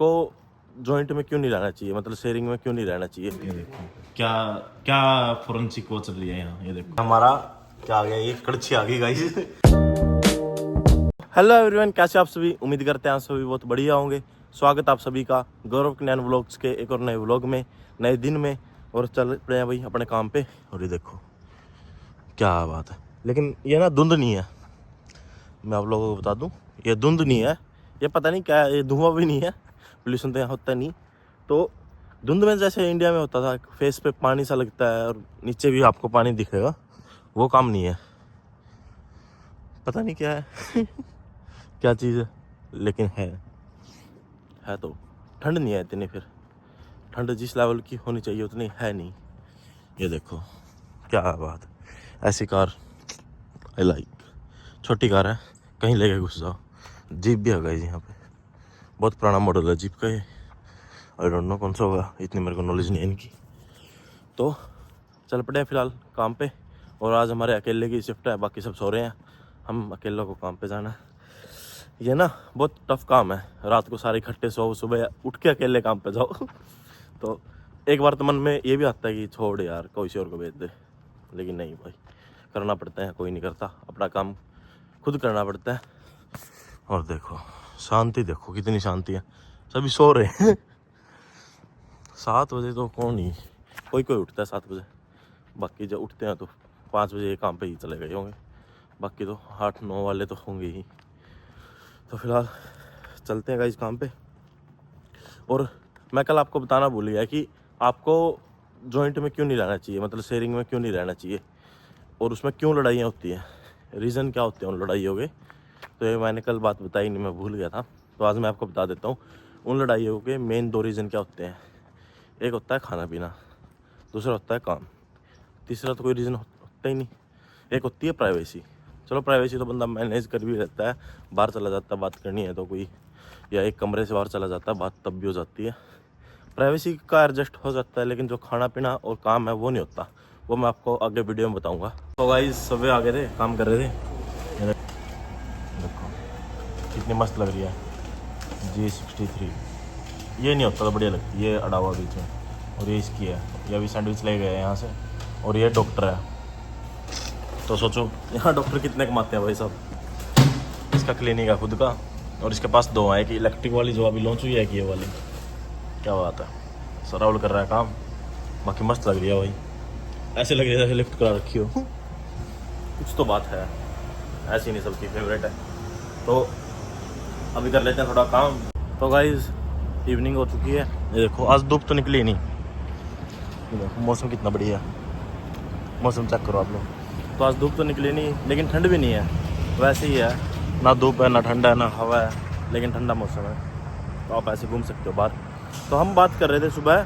आपको जॉइंट में क्यों नहीं रहना चाहिए, मतलब शेयरिंग में क्यों नहीं रहना चाहिए। ये देखो क्या क्या फोरेंसिक वो चल रही है यहाँ। ये देखो हमारा क्या आ गया, ये कड़छी आ गई गाइस। हेलो एवरीवन, कैसे आप सभी, उम्मीद करते हैं आप सभी बहुत बढ़िया होंगे। स्वागत आप सभी का गौरव कन्यान व्लॉग्स के एक और नए व्लॉग में, नए दिन में। और चल रहे हैं भाई अपने काम पे। और ये देखो क्या बात है, लेकिन ये ना धुंध नहीं है, मैं आप लोगों को बता दूं, ये धुंध नहीं है, ये पता नहीं क्या है, ये धुआं भी नहीं है, पोल्यूशन तो यहाँ होता नहीं। तो धुंध में जैसे इंडिया में होता था, फेस पे पानी सा लगता है और नीचे भी आपको पानी दिखेगा, वो काम नहीं है। पता नहीं क्या है क्या चीज़ है, लेकिन है तो ठंड नहीं है इतनी, फिर ठंड जिस लेवल की होनी चाहिए उतनी है नहीं। ये देखो क्या बात है, ऐसी कार आई लाइक। छोटी कार है, कहीं लेके घुस जाओ। जीप भी आ गई यहाँ पे, बहुत पुराना मॉडल है जीप का ये। आई डोंट नो कौन सा होगा, इतनी मेरे को नॉलेज नहीं है इनकी। तो चल पड़े हैं फिलहाल काम पे। और आज हमारे अकेले की शिफ्ट है, बाकी सब सो रहे हैं, हम अकेले को काम पे जाना है। ये ना बहुत टफ काम है, रात को सारे इकट्ठे सो, सुबह उठ के अकेले काम पे जाओ तो एक बार तो मन में ये भी आता है कि छोड़ यार कोई और को भेज दे, लेकिन नहीं भाई, करना पड़ता है, कोई नहीं करता, अपना काम खुद करना पड़ता है। और देखो शांति, देखो कितनी शांति है, सभी सो रहे हैं 7 बजे तो कौन ही, कोई उठता है 7 बजे, बाकी जब उठते हैं तो 5 बजे काम पे ही चले गए होंगे, बाकी तो 8-9 वाले तो होंगे ही। तो फिलहाल चलते हैं गाइस काम पे। और मैं कल आपको बताना भूल गया कि आपको जॉइंट में क्यों नहीं रहना चाहिए, मतलब शेयरिंग में क्यों नहीं रहना चाहिए, और उसमें क्यों लड़ाइयाँ होती हैं, रीज़न क्या होते हैं उन लड़ाइयों के। तो ये मैंने कल बात बताई नहीं, मैं भूल गया था, तो आज मैं आपको बता देता हूँ। उन लड़ाइयों के मेन 2 रीज़न क्या होते हैं। एक होता है खाना पीना, दूसरा होता है काम, तीसरा तो कोई रीज़न होता ही नहीं। एक होती है प्राइवेसी। चलो प्राइवेसी तो बंदा मैनेज कर भी रहता है, बाहर चला जाता है बात करनी है तो कोई, या एक कमरे से बाहर चला जाता है बात तब भी हो जाती है, प्राइवेसी का एडजस्ट हो जाता है। लेकिन जो खाना पीना और काम है वो नहीं होता, वो मैं आपको आगे वीडियो में बताऊंगा। तो गाइस सुबह आ गए थे, काम कर रहे थे, देखो कितनी मस्त लग रही है G63। ये नहीं होता तो बढ़िया लगती है, ये अड़ा हुआ बीच में, और ये इसकी है, ये अभी सैंडविच ले गए हैं यहाँ से। और ये डॉक्टर है, तो सोचो यहाँ डॉक्टर कितने कमाते हैं भाई साहब। इसका क्लिनिक है खुद का, और इसके पास 2 हैं, एक इलेक्ट्रिक वाली जो अभी लॉन्च हुई है, कि ये वाली। क्या बात है, सराउल कर रहा है काम, बाकी मस्त लग रही है भाई, ऐसे लग रही है लिफ्ट करा रखी हो कुछ तो बात है, ऐसी नहीं सबकी फेवरेट है। तो अभी कर लेते हैं थोड़ा काम। तो गाइज इवनिंग हो चुकी है, ये देखो आज धूप तो निकली नहीं, ये देखो मौसम कितना बढ़िया है, मौसम चेक करो आप लोग। तो आज धूप तो निकली नहीं, लेकिन ठंड भी नहीं है, वैसे ही है, ना धूप है ना ठंडा है ना हवा है, लेकिन ठंडा मौसम है, तो आप ऐसे घूम सकते हो बाहर। तो हम बात कर रहे थे सुबह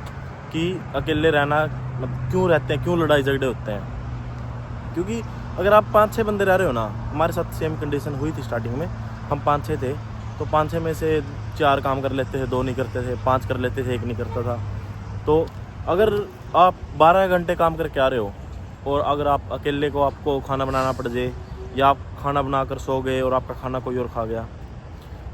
कि अकेले रहना मतलब क्यों रहते हैं, क्यों लड़ाई झगड़े होते हैं। क्योंकि अगर आप 5-6 बंदे रह रहे हो ना, हमारे साथ सेम कंडीशन हुई थी स्टार्टिंग में, हम 5-6 थे, तो 5-6 में से 4 काम कर लेते थे, 2 नहीं करते थे, 5 कर लेते थे, 1 नहीं करता था। तो अगर आप 12 घंटे काम करके आ रहे हो, और अगर आप अकेले को आपको खाना बनाना पड़ जाए, या आप खाना बनाकर सो गए और आपका खाना कोई और खा गया,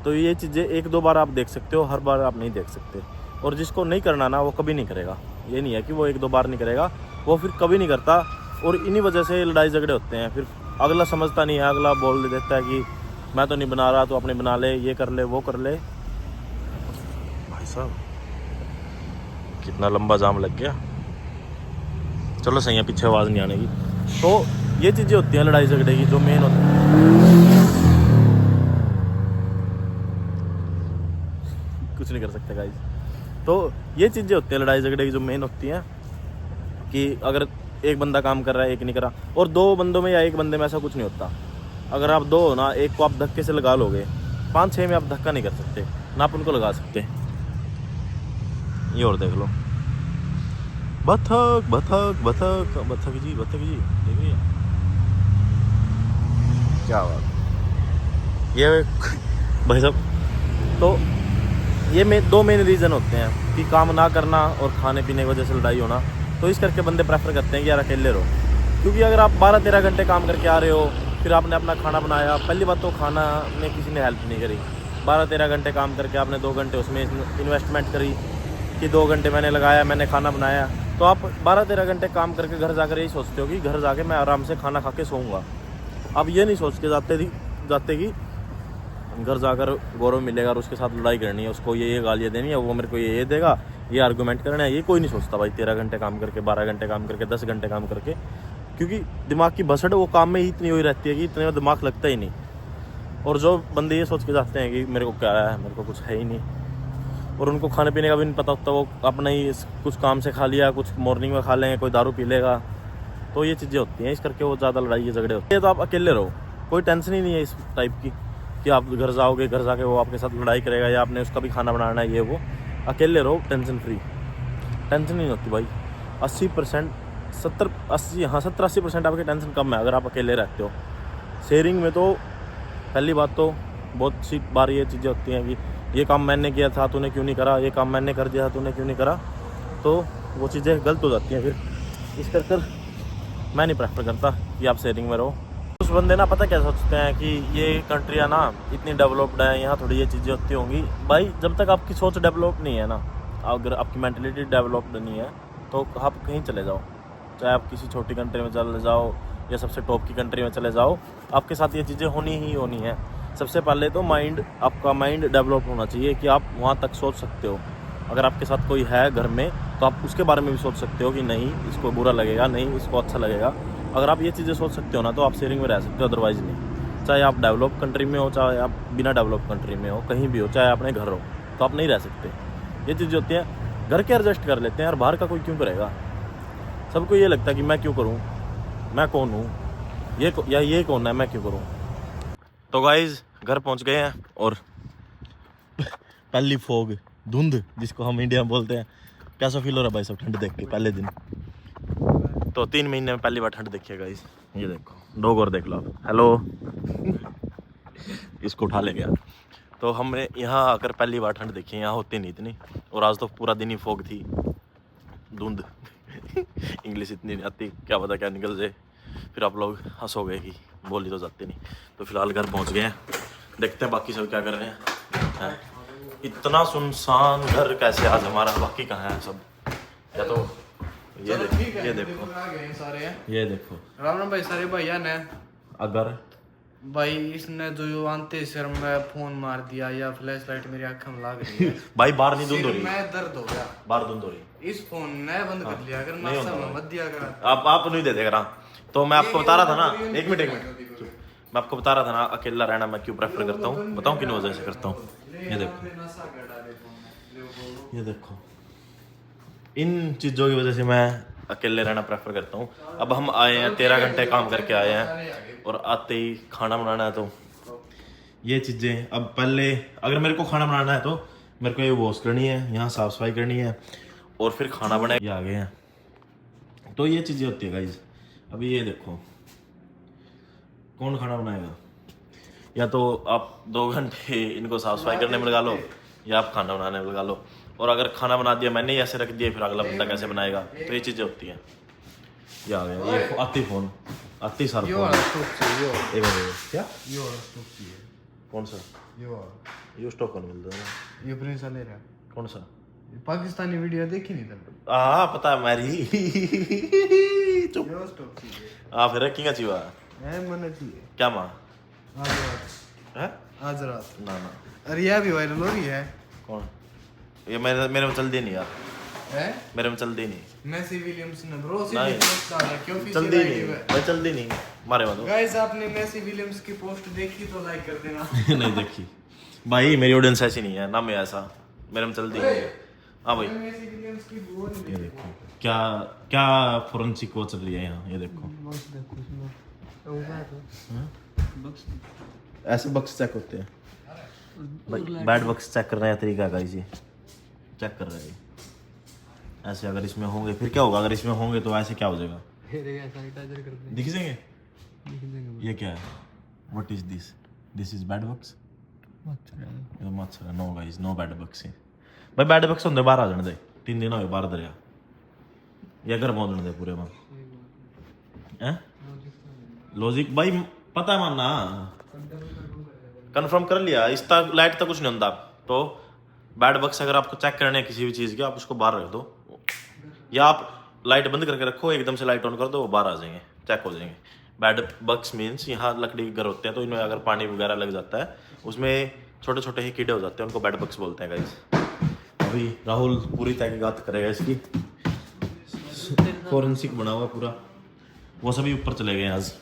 तो ये चीज़ें 1-2 बार आप देख सकते हो, हर बार आप नहीं देख सकते। और जिसको नहीं करना ना, वो कभी नहीं करेगा, ये नहीं है कि वो 1-2 बार नहीं करेगा, वो फिर कभी नहीं करता। और इन्हीं वजह से लड़ाई झगड़े होते हैं। फिर अगला समझता नहीं है, अगला बोल देता है कि मैं तो नहीं बना रहा, तो अपने बना ले, ये कर ले वो कर ले। भाई साहब कितना लंबा जाम लग गया, चलो सही है, पीछे आवाज़ नहीं आने की। तो ये चीज़ें होती हैं लड़ाई झगड़े की, जो मेन होती है, कुछ नहीं कर सकते गाइस। तो ये चीज़ें होती हैं लड़ाई झगड़े की, जो मेन होती हैं कि अगर एक बंदा काम कर रहा है, एक नहीं कर रहा, और 2 बंदों में या 1 बंदे में ऐसा कुछ नहीं होता। अगर आप 2 हो ना, एक को आप धक्के से लगा लोगे, 5-6 में आप धक्का नहीं कर सकते ना, आप उनको लगा सकते। ये और देख लो, बतख बतख बतख बतख जी देखिए क्या बात ये भाई साहब। तो ये 2 मेन रीज़न होते हैं कि काम ना करना और खाने पीने की वजह से लड़ाई होना। तो इस करके बंदे प्रेफर करते हैं कि यार अकेले रहो, क्योंकि अगर आप 12-13 घंटे काम करके आ रहे हो, फिर आपने अपना खाना बनाया, पहली बात तो खाना में किसी ने हेल्प नहीं करी, 12-13 घंटे काम करके आपने 2 घंटे उसमें इन्वेस्टमेंट करी कि 2 घंटे मैंने लगाया, मैंने खाना बनाया, तो आप 12-13 घंटे काम करके घर जाकर यही सोचते हो कि घर जाके मैं आराम से खाना खा के सोऊंगा। आप ये नहीं सोच के जाते कि घर जाकर गौरव मिलेगा और उसके साथ लड़ाई करनी है, उसको ये गालियाँ देनी है, वो मेरे को ये देगा, ये आर्गूमेंट करना है। ये कोई नहीं सोचता भाई। 13 घंटे काम करके, 12 घंटे काम करके, 10 घंटे काम करके, क्योंकि दिमाग की भसड़ वो काम में ही इतनी हुई रहती है कि इतने में दिमाग लगता ही नहीं। और जो बंदे ये सोच के जाते हैं कि मेरे को क्या है, मेरे को कुछ है ही नहीं, और उनको खाने पीने का भी नहीं पता होता, वो अपना ही कुछ काम से खा लिया, कुछ मॉर्निंग में खा लेंगे, कोई दारू पी लेगा, तो ये चीज़ें होती हैं। इस करके वो ज़्यादा लड़ाई झगड़े होते हैं। तो आप अकेले रहो, कोई टेंशन ही नहीं है इस टाइप की कि आप घर जाओगे, घर जाके वो आपके साथ लड़ाई करेगा या आपने उसका भी खाना बनाना है, ये वो। अकेले रहो, टेंशन फ्री, टेंशन नहीं होती भाई। 80% 70-80% आपकी टेंशन कम है अगर आप अकेले रहते हो। शेयरिंग में तो पहली बात तो बहुत सी बार ये चीज़ें होती हैं कि ये काम मैंने किया था तूने क्यों नहीं करा, ये काम मैंने कर दिया था तूने क्यों नहीं करा, तो वो चीज़ें गलत हो जाती हैं। फिर इस कर मैं नहीं प्रेफर करता कि आप शेयरिंग में रहो। उस बंदे ना पता क्या सोचते हैं कि ये कंट्रियाँ ना इतनी डेवलप्ड है, यहाँ थोड़ी ये चीज़ें होती होंगी। भाई जब तक आपकी सोच डेवलप नहीं है ना, अगर आपकी मेंटलिटी डेवलप्ड नहीं है, तो आप कहीं चले जाओ, चाहे आप किसी छोटी कंट्री में चले जाओ या सबसे टॉप की कंट्री में चले जाओ, आपके साथ ये चीज़ें होनी ही होनी है। सबसे पहले तो आपका माइंड डेवलप होना चाहिए कि आप वहाँ तक सोच सकते हो। अगर आपके साथ कोई है घर में, तो आप उसके बारे में भी सोच सकते हो कि नहीं इसको बुरा लगेगा, नहीं इसको अच्छा लगेगा। अगर आप ये चीज़ें सोच सकते हो ना, तो आप शेयरिंग में रह सकते हो, अदरवाइज़ नहीं। चाहे आप डेवलप कंट्री में हो, चाहे आप बिना डेवलप कंट्री में हो, कहीं भी हो, चाहे अपने घर हो, तो आप नहीं रह सकते। ये चीज़ें होती हैं। घर के एडजस्ट कर लेते हैं यार, बाहर का कोई क्यों करेगा। सबको ये लगता है कि मैं क्यों करूँ, मैं कौन हूँ, ये कौन है, मैं क्यों करूँ। तो गाइज घर पहुँच गए हैं और पहली फोग, धुंध जिसको हम इंडिया में बोलते हैं। कैसा फील हो रहा है भाई सब ठंड देख के पहले दिन? तो 3 महीने में पहली बार ठंड देखी है गाइज। ये देखो डॉग, और देख लो आप, हेलो इसको उठा ले गया। तो हमने यहाँ आकर पहली बार ठंड देखी है, यहाँ होती नहीं इतनी। और आज तो पूरा दिन ही फोग थी, धुंध इंग्लिश इतनी नहीं आती, क्या पता क्या निकल जाए, फिर आप लोग हंसोगे कि बोली तो जाती नहीं। तो फिलहाल घर पहुँच गए हैं, देखते हैं बाकी सब क्या कर रहे हैं। इतना सुनसान घर कैसे आज हमारा, बाकी कहाँ है सब? या तो ये देखो ये देखो राम राम भाई सारे भैया ने। अगर भाई इसने जो आंते सिर में फोन मार दिया या फ्लैश लाइट मेरी आंखों में लग रही है भाई बाहर नहीं धुंध हो सिर रही, में दर्द हो गया, बाहर धुंध हो रही। इस फोन ने बंद कर लिया अगर नहीं नाश्ता होता में भाई। मत दिया कर। आप नहीं दे देगा ना। तो मैं आपको बता रहा था ना, एक मिनट मैं आपको बता रहा था ना, अकेला रहना मैं क्यों प्रेफर करता हूँ, बताऊँ किन वजह से करता हूँ। ये देखो इन चीज़ों की वजह से मैं अकेले रहना प्रेफर करता हूँ। अब हम आए हैं, 13 घंटे काम करके आए हैं, और आते ही खाना बनाना है। तो ये चीज़ें अब पहले अगर मेरे को खाना बनाना है तो मेरे को ये वॉश करनी है, यहाँ साफ़ सफाई करनी है, और फिर खाना बनाए। ये आ गए हैं, तो ये चीज़ें होती है गाइज। अभी ये देखो कौन खाना बनाएगा? या तो आप 2 घंटे इनको साफ सफाई करने में लगा लो, या आप खाना बनाने में लगा लो। और अगर खाना बना दिया मैंने ही ऐसे रख दिया, फिर अगला बंदा कैसे बनाएगा? तो ये चीज़ें होती हैं। ये आ गया, ये आती फोन, आती सारा फोन। एक मिनट, क्या कौन सा ये स्टॉक कौन मिलता है? ये प्रिंस ले रहा कौन सा? पाकिस्तानी वीडियो देखी नहीं तुमने? हाँ पता है मेरी चुप। यो स्टॉक चाहिए हाँ फिर रखिएगा चीवा है, मन चाहिए क्या माँ आज रात, है? आज रात। ना ना अरे यह भी वायरल हो रही है। कौन? ये मेरे में चल दी नहीं यार, है मेरे में चल दी नहीं, मैसी विलियम्स ने ब्रो से नहीं। पोस्ट डाला क्यों चल दी नहीं भाई, चल दी नहीं मारे मत गाइस आपने मैसी विलियम्स की पोस्ट देखी तो लाइक कर देना। नहीं देखी भाई, मेरी ऑडियंस ऐसी नहीं है ना, मैं ऐसा, मेरे में चल दी नहीं है। हाँ भाई मैसी विलियम्स की वो नहीं ये देखो क्या क्या फोरेंसिक वो चल रही है यहाँ। ये देखो बक्स देखो इसमें वो क्या है बक्स ऐसे बक्स चेक होते हैं भाई, बैड बक्स चेक करने का तरीका है गाइस, ये चेक कर रहे हैं ऐसे। अगर इसमें होंगे फिर क्या होगा, अगर इसमें होंगे तो ऐसे क्या हो जाएगा? सैनिटाइजर कर दे दिख जाएंगे। लिख देंगे ये क्या है? What is this? This is bed bugs. मच्छर ये मत sir, no guys, no bed bugs है भाई। बैड बक्स होंगे बाहर आ जाने दे, 3 दिन हो गए बाहर दरिया, या घर पहुंचने दे पूरे में। हैं लॉजिक भाई पता है मानना, कंफर्म कर लिया, इसका लाइट तक कुछ नहीं होता। तो बैड बक्स अगर आपको चेक करने है किसी भी चीज़ की, आप उसको बाहर रख दो, या आप लाइट बंद करके रखो, एकदम से लाइट ऑन कर दो, वो बाहर आ जाएंगे, चेक हो जाएंगे। बैड बक्स मीन्स यहाँ लकड़ी के घर होते हैं, तो इनमें अगर पानी वगैरह लग जाता है, उसमें छोटे छोटे ही कीड़े हो जाते हैं, उनको बैड बक्स बोलते हैं गाइस। अभी राहुल पूरी तहकीकात करेगा इसकी, फॉरेंसिक बना हुआ पूरा, वो सभी ऊपर चले गए आज।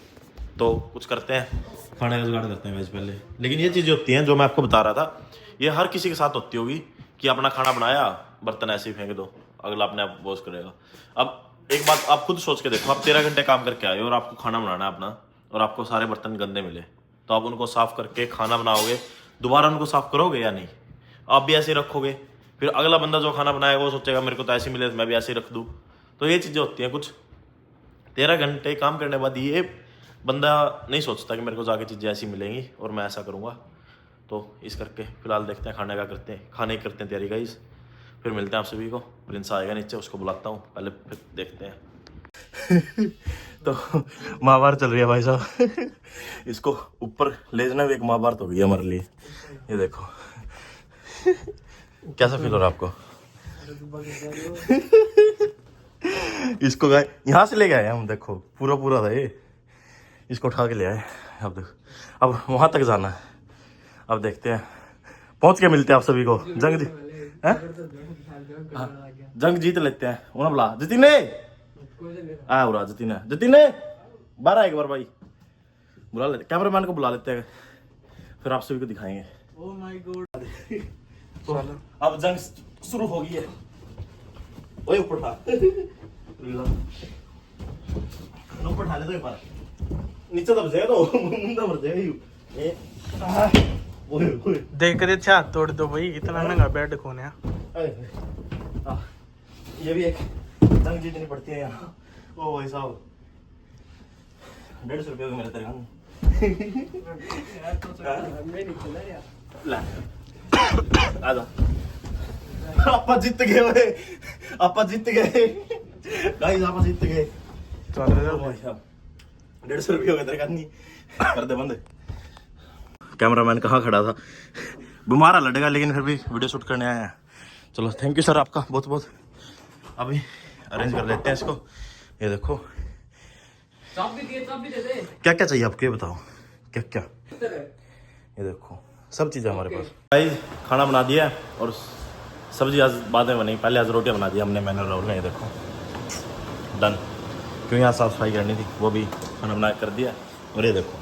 तो कुछ करते हैं, खाने का जुगाड़ करते हैं गाइस पहले। लेकिन ये चीज़ें होती हैं जो मैं आपको बता रहा था, ये हर किसी के साथ होती होगी कि अपना खाना बनाया, बर्तन ऐसे ही फेंक दो, अगला अपने आप वॉश करेगा। अब एक बात आप खुद सोच के देखो, आप 13 घंटे काम करके आए और आपको खाना बनाना है अपना, और आपको सारे बर्तन गंदे मिले, तो आप उनको साफ करके खाना बनाओगे, दोबारा उनको साफ करोगे या नहीं? आप भी ऐसे ही रखोगे, फिर अगला बंदा जो खाना बनाएगा वो सोचेगा मेरे को तो ऐसे मिले, मैं भी ऐसे ही रख दूँ। तो ये चीज़ें होती हैं कुछ। 13 घंटे काम करने के बाद ये बंदा नहीं सोचता कि मेरे को जाके चीज़ें ऐसी मिलेंगी और मैं ऐसा करूँगा। तो इस करके फिलहाल देखते हैं खाने का करते हैं, खाने की करते हैं तैयारी गाइस। फिर मिलते हैं आप सभी को। प्रिंस आएगा नीचे, उसको बुलाता हूँ पहले, फिर देखते हैं। तो महाभारत चल रही है भाई साहब। इसको ऊपर ले जाना भी एक महाभारत हो गई हमारे लिए। ये देखो कैसा फील हो रहा है आपको? इसको गए यहाँ से ले गए हम, देखो पूरा पूरा था ये, इसको उठा के ले आए। अब देखो, अब वहां तक जाना है, अब देखते हैं पहुंच के मिलते हैं आप सभी को। जंग जीत लेते हैं। उन्हें बुला जतीने, आ उरा जतीने बाहर एक बार भाई बुला लेते, कैमरामैन को बुला लेते हैं, फिर आप सभी को दिखाएंगे। Oh my God. तो अब जंग शुरू हो गई है। ओए ऊपर उठा, ऊपर उठा ले तो एक बार, नीचे दब जाएगा तो मुंडा मर जाएगा। ये ओए ओए देख कर अच्छा तोड़ दो भाई, इतना महंगा बेड कौन है? ये भी एक जंग जीतनी पड़ती है यहाँ। ओ भाई साहब 150 रुपये मेरे तेरे आजा। आपा जीत गए भाई, आपा जीत गए गाइस, आपा जीत गए। चल रहा भाई साहब 150 रुपये हो गए तेरे नहीं कर दे बंद। कैमरामैन कहाँ खड़ा था, बीमार लड़ेगा, लेकिन फिर भी वीडियो शूट करने आया है। चलो थैंक यू सर आपका बहुत बहुत। अभी अरेंज कर लेते हैं इसको। ये देखो चाप भी दे दे। क्या क्या चाहिए आपको, ये बताओ क्या क्या। ये देखो सब चीज़ें हमारे पास। भाई खाना बना दिया है और सब्जी आज बाद में बनी, पहले आज रोटियां बना दी हमने, मैंने रोल ने। ये देखो डन, क्यों यहाँ साफ़ सफाई करनी थी, वो भी खाना बना कर दिया। और ये देखो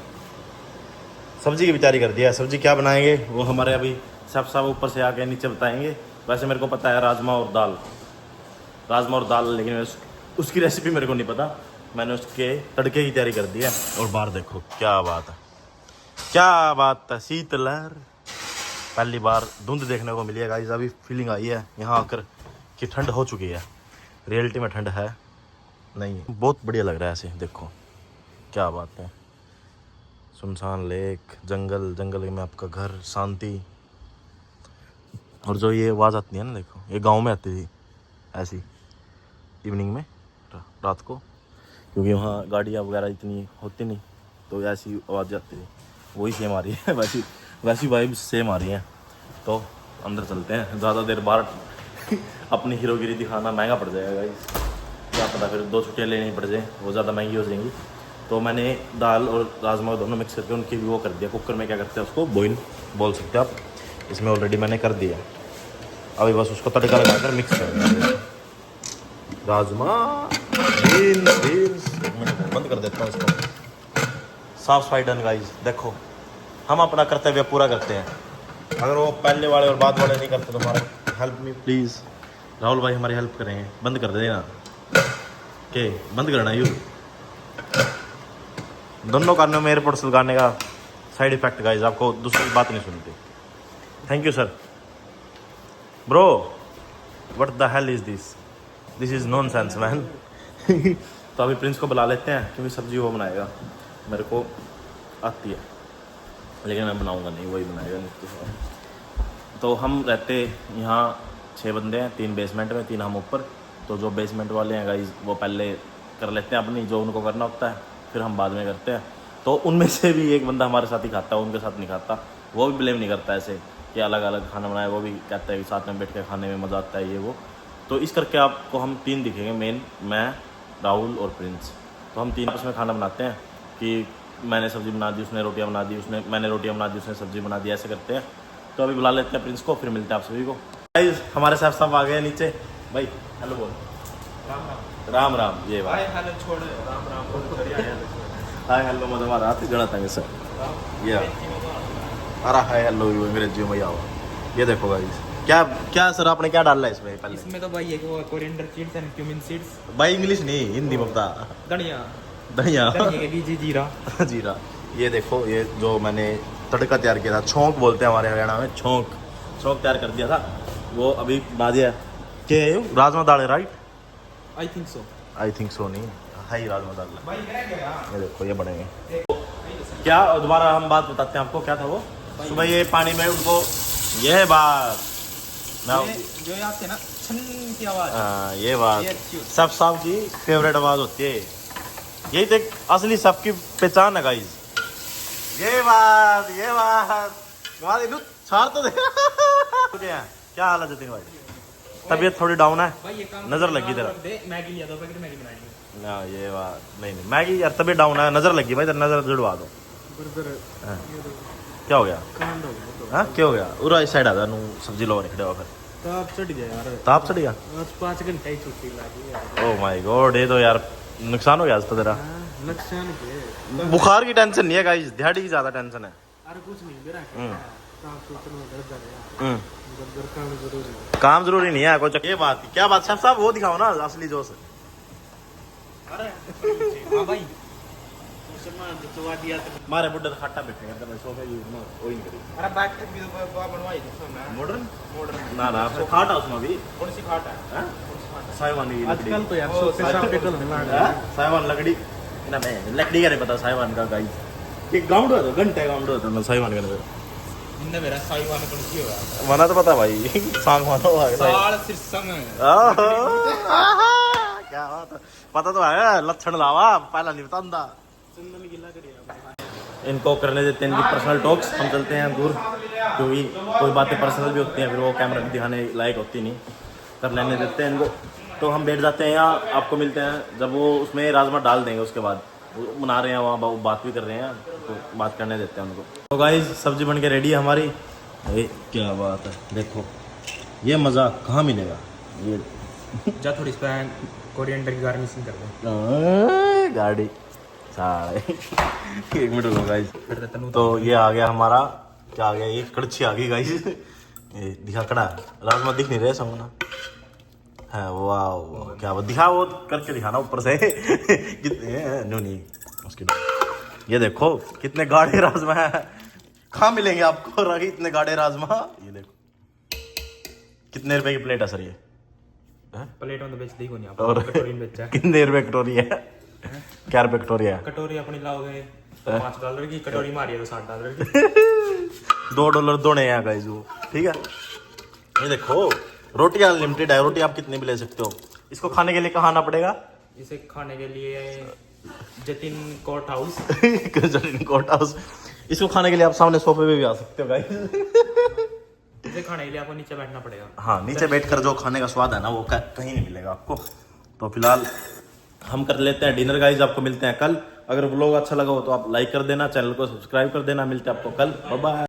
सब्जी की भी तैयारी कर दिया है। सब्जी क्या बनाएंगे वो हमारे अभी सब ऊपर से आके नीचे बताएंगे। वैसे मेरे को पता है राजमा और दाल, लेकिन उसकी रेसिपी मेरे को नहीं पता। मैंने उसके तड़के की तैयारी कर दी है। और बाहर देखो क्या बात है, क्या बात है, शीतलहर पहली बार धुंध देखने को मिली है गाइस। अभी फीलिंग आई है यहाँ आकर कि ठंड हो चुकी है। रियलिटी में ठंड है नहीं, बहुत बढ़िया लग रहा है ऐसे। देखो क्या बात है, सुनसान लेक, जंगल, जंगल में आपका घर, शांति। और जो ये आवाज़ आती है ना, देखो ये गांव में आती थी ऐसी इवनिंग में रात को, क्योंकि वहाँ गाड़ियाँ वगैरह इतनी होती नहीं, तो ऐसी आवाज़ आती थी। वही सेम आ रही है, वैसी वाइब्स सेम आ रही हैं। तो अंदर चलते हैं, ज़्यादा देर बाहर अपनी हीरोगिरी दिखाना महंगा पड़ जाएगा गाइस, क्या पता फिर 2 छुट्टियाँ लेनी पड़ जाए, वो ज़्यादा महंगी हो जाएंगी। तो मैंने दाल और राजमा दोनों मिक्स करके उनकी भी वो कर दिया कुकर में, क्या करते हैं उसको बॉईल बोल सकते हैं आप। इसमें ऑलरेडी मैंने कर दिया, अभी बस उसको तड़का लगाकर मिक्स कर दिया। राजमा बीन्स बंद कर देता हूँ इसको। साफ सफाई डन गाइस। देखो हम अपना कर्तव्य पूरा करते हैं, अगर वो पहले वाले और बाद वाले नहीं करते तो हमारा हेल्प मी प्लीज़। राहुल भाई हमारी हेल्प करेंगे, बंद कर देना के बंद करना। यू दोनों कानों में एयरपोर्ट्स लगाने का साइड इफेक्ट गाइस, आपको दूसरी बात नहीं सुनती। Thank you sir. Bro what the hell is this is nonsense man. तो अभी प्रिंस को बुला लेते हैं, क्योंकि सब्जी वो बनाएगा, मेरे को आती है लेकिन मैं बनाऊंगा नहीं, वही बनाएगा नहीं। तो हम रहते यहाँ 6 बंदे हैं, 3 बेसमेंट में, 3 हम ऊपर। तो जो बेसमेंट वाले हैं गाइस वो पहले कर लेते हैं अपनी जो उनको करना होता है, फिर हम बाद में करते हैं। तो उनमें से भी एक बंदा हमारे साथ ही खाता है, उनके साथ नहीं खाता। वो भी ब्लेम नहीं करता ऐसे कि अलग अलग खाना बनाए, वो भी कहता है कि साथ में बैठ के खाने में मज़ा आता है ये वो। तो इस करके आपको हम 3 दिखेंगे मेन, मैं, राहुल और प्रिंस। तो हम 3 आपस में खाना बनाते हैं कि मैंने सब्ज़ी बना दी, उसने रोटियां बना दी, मैंने रोटियां बना दी, उसने सब्ज़ी बना दी, ऐसे करते हैं। तो अभी बुला लेते हैं प्रिंस को, फिर मिलते हैं आप सभी को। गाइस हमारे साहब साहब आ गए नीचे। भाई हेलो बोल। राम राम। ये बात हाय हेलो मतलब आ रहा था गणा था सर ये अरे हाय हेलो अंग्रेजी में आओ। ये देखो गाइस क्या क्या सर आपने क्या डाला है इसमें पहले? इसमें तो भाई एक वो coriander seeds and cumin seeds. भाई इंग्लिश नहीं हिंदी में बता। धनिया धनिया धनिया के बीज, जीरा जीरा। ये देखो ये जो मैंने तड़का तैयार किया था, छोंक बोलते हैं हमारे हरियाणा में, छोंक तैयार कर दिया था, वो अभी बना दिया। क्या है राजमा दाल है राइट? आई थिंक सो नहीं है ही राजमा दाल। ये देखो ये बनेंगे क्या। दोबारा हम बात बताते हैं आपको, क्या था वो सुबह ये पानी में उनको ये बात जो ये आते हैं ना छन की आवाज, ये बात सब साहब की फेवरेट आवाज होती है। यही तो एक असली सबकी पहचान है गाइस। ये बात छाड़ तो दे। क्या हाल है जतिन भाई? तबीयत थोड़ी डाउन है, भाई ये काम नजर लगी तेरा। मैगी लिया 2 पैकेट मैगी बनाएंगे ना ये बात नहीं मैगी यार, तबीयत डाउन है, नजर लगी भाई, तेरा नजर जुड़वा दो। हाँ। क्या हो गया? हाँ क्या हो गया? उरा इस साइड आ जा नू सब्जी लो निकले हो फिर ताप चढ़ गया यार, ताप चढ़ गया। आज 5 घंटे ही छुट्टी लगी यार। ओह माय गॉड, ये तो यार नुकसान हो गया आज तो तेरा। नुकसान के बुखार की टेंशन नहीं है गाइस, दिहाड़ी की ज्यादा टेंशन है। अरे कुछ नहीं मेरा काम सोचने में डर रहा है, काम जरूरी है। काम जरूरी नहीं है कोई। ये बात क्या बात साहब वो दिखाओ ना असली जोश। अरे हां भाई तो दिया तो मारे बुड्ढे खट्टा बैठे करते मैं सोफे यूज ना वो ही करी। अरे बैक ट्रिप भी तो बनवाई थी ना, मॉडर्न ना वो खाट है उसमें भी। कौन सी खाट है? हैं साइवान की आजकल तो यार सोफे प्रैक्टिकल होने लग गए। साइवान लकड़ी ना मैं लकड़ी का नहीं पता साइवान का गाइस कि गाउंड है तो घंटे गाउंड होता है साइवान का नहीं। इनने मेरा साइवान कौन सी हो रहा मना तो पता भाई सांगवान हो गया साल सिरसंग क्या बात है, पता तो है लक्षण लावा पहला नहीं बतांदा। चंदन गिला करिया इनको करने देते हैं इनकी पर्सनल टॉक्स, हम चलते हैं दूर क्योंकि कोई बातें पर्सनल भी होती हैं फिर वो कैमरा दिखाने लायक होती नहीं, कर लेने देते हैं इनको। तो हम बैठ जाते हैं यहाँ, आपको मिलते हैं जब वो उसमें राजमा डाल देंगे, उसके बाद वो बना रहे हैं वहाँ वो बात भी कर रहे हैं तो बात करने देते हैं उनको। तो गाइस सब्जी बन के रेडी है हमारी। अरे क्या बात है, देखो ये मज़ा कहाँ मिलेगा। ये जा थोड़ी इस पे कोरिएंडर की गार्निशिंग कर दे। गाड़ी सारे 1 मिनट रुको गाइस। तो ये आ गया हमारा, क्या आ गया, ये कड़छी आ गई गाइस। ये दिखा कड़ा राजमा दिख नहीं रहे सामने है। वाह क्या वो दिखा, वो करके दिखाना ऊपर से कितने नहीं उसकी। ये देखो कितने गाढ़े राजमा है, कहाँ मिलेंगे आपको रागी इतने गाढ़े राजमा। ये देखो कितने रुपए की प्लेट है सर ये? प्लेट में तो बेच दी को नहीं और आप कटोरी में बेचा है। कितने रुपए कटोरी है? क्या रुपए कटोरी है? कटोरी अपनी लाओगे तो $5 की, कटोरी मारी है तो $60 की। $2 दोने हैं गाइस वो, ठीक है। ये देखो रोटी अनलिमिटेड है, रोटी आप कितनी भी ले सकते हो। इसको खाने के लिए कहाँ आना पड़ेगा? इसे खाने के लिए Jatin court house. Jatin court house. इसको खाने के लिए आप सामने सोफे पे भी आ सकते हो गाइस। इसे खाने के लिए आपको नीचे बैठना पड़ेगा। हाँ नीचे बैठकर जो खाने का स्वाद है ना वो कहीं नहीं मिलेगा आपको। तो फिलहाल हम कर लेते हैं डिनर गाइस, आपको मिलते हैं कल। अगर व्लॉग अच्छा लगा हो तो आप लाइक कर देना, चैनल को सब्सक्राइब कर देना। मिलते हैं आपको कल, बाय बाय।